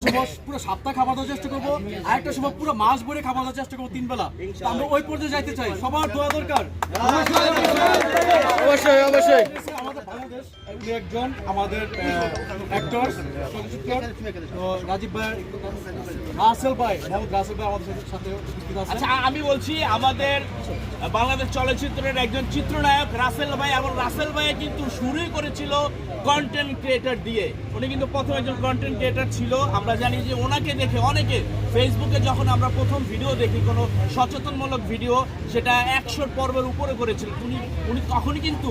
পুরো সপ্তাহ খাবার দেওয়ার চেষ্টা করবো, আরেকটা সময় পুরো মাস ভরে খাবার দেওয়ার চেষ্টা করবো 3 বেলা। আমরা ওই পর্যায়ে যাইতে চাই, সবার দোয়া দরকার। অবশ্যই অবশ্যই। আমাদের বাংলাদেশ একজন আমাদের অ্যাক্টর রাজীব ভাই, রাসেল ভাই, মোহাম্মদ রাসেল ভাই আমাদের সাথে উপস্থিত আছেন। আচ্ছা, আমি বলছি আমাদের বাংলাদেশ চলচ্চিত্রের একজন চিত্রনায়ক রাসেল ভাই, এবং রাসেল ভাই কিন্তু শুরুই করেছিল কন্টেন্ট ক্রিয়েটর দিয়ে। উনি কিন্তু প্রথম একজন কন্টেন্ট ক্রিয়েটর ছিল। আমরা জানি যে ওনাকে দেখে অনেকে ফেসবুকে যখন আমরা প্রথম ভিডিও দেখি, কোনো সচেতনমূলক ভিডিও, সেটা 100 পর্বের উপরে করেছিল। উনি তখনই কিন্তু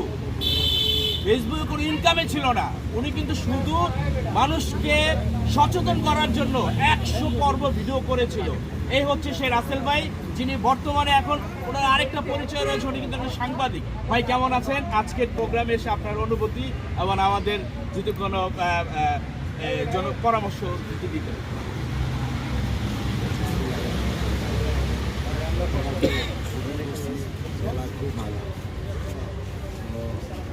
ফেসবুকে কোনো ইনকামে ছিল না, উনি কিন্তু শুধু মানুষকে সচেতন করার জন্য 100 পর্ব ভিডিও করেছিল। এই হচ্ছে সেই রাসেল ভাই, যিনি বর্তমানে এখন ওনার আরেকটা পরিচয় রয়েছে, উনি কিন্তু একজন সাংবাদিক। ভাই কেমন আছেন? আজকের প্রোগ্রামে এসে আপনার অনুভূতি এবং আমাদের যদি কোনো পরামর্শ দিতে। খুব ভালো,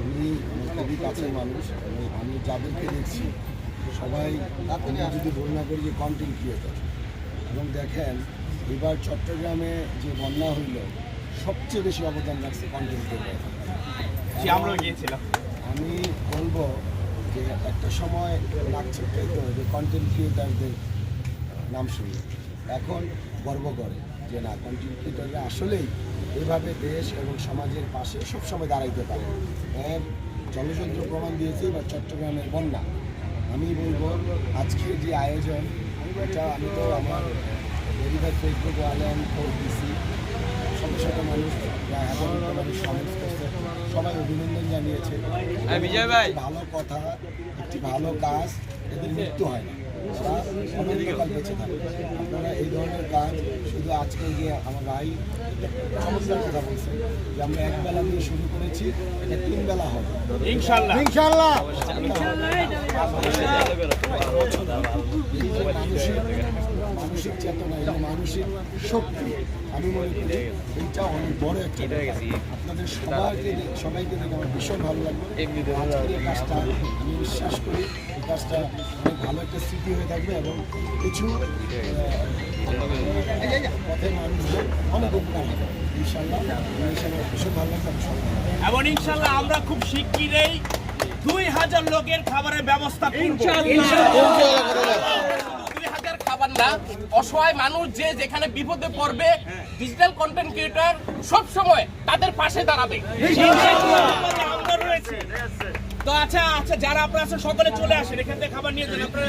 উনি খুবই কাছের মানুষ এবং আমি যাদেরকে দেখছি সবাই, আমি যদি ভুল না করি, যে কন্টেন্ট ক্রিয়েটর। এবং দেখেন এবার চট্টগ্রামে যে বন্যা হইল, সবচেয়ে বেশি অবদান রাখছে কন্টেন্ট ক্রিয়েটর। আমরাও গিয়েছিলাম। আমি বলবো যে একটা সময় লাগছে তাই তো, যে কন্টেন্ট ক্রিয়েটারদের নাম শুনি, এখন গর্ব করে যে না, কন্টেন্ট ক্রিয়েটাররা আসলেই এভাবে দেশ এবং সমাজের পাশে সবসময় দাঁড়াইতে পারে। এর জলযন্ত্র প্রমাণ দিয়েছে বা চট্টগ্রামের বন্যা। আমি বলবো আজকের যে আয়োজন, এটা আমি তো আমার ভেরিফাইড ফেসবুক ওয়ালেন পোস্ট দিছি, শত শত মানুষ, প্রায় 1000 মানুষ কমেন্টস করছে, সবাই অভিনন্দন জানিয়েছে। বিজয় ভাই, ভালো কথা, একটি ভালো কাজ, এদের মৃত্যু হয় না, অনন্তকাল বেঁচে থাকে। আপনারা এই ধরনের কাজ শুধু আজকে গিয়ে আমার ভাই চমৎকার কথা বলছে যে আমরা এক বেলা দিয়ে শুরু করেছি, এটা 3 বেলা হবে ইনশাআল্লাহ। ইনশাআল্লাহ। মানসিক চেতনা এবং মানসিক শক্তি, আমি মনে করি এইটা অনেক বড় একটা। আপনাদের সবাইকে দেখে আমার ভীষণ ভালো লাগবে। আজকের এই কাজটা আমি বিশ্বাস করি এই কাজটা অনেক ভালো একটা স্মৃতি হয়ে থাকবে এবং কিছু পথের মানুষদের অনেক উপকার হবে ইনশাল্লাহ। ভীষণ ভালো লাগবে। এবং ইনশাআল্লাহ আমরা খুব শিগগিরই 2000 লোকের খাবারের ব্যবস্থা করব। 2000 খাবার না, অসহায় মানুষ যে যেখানে বিপদে পড়বে, ডিজিটাল কন্টেন্ট ক্রিয়েটর সব সময় তাদের পাশে দাঁড়াবে। আমরা রয়েছি তো। আচ্ছা, যারা আপনারা আছেন সকলে চলে আসেন, এখান থেকে খাবার নিয়ে যান আপনারা।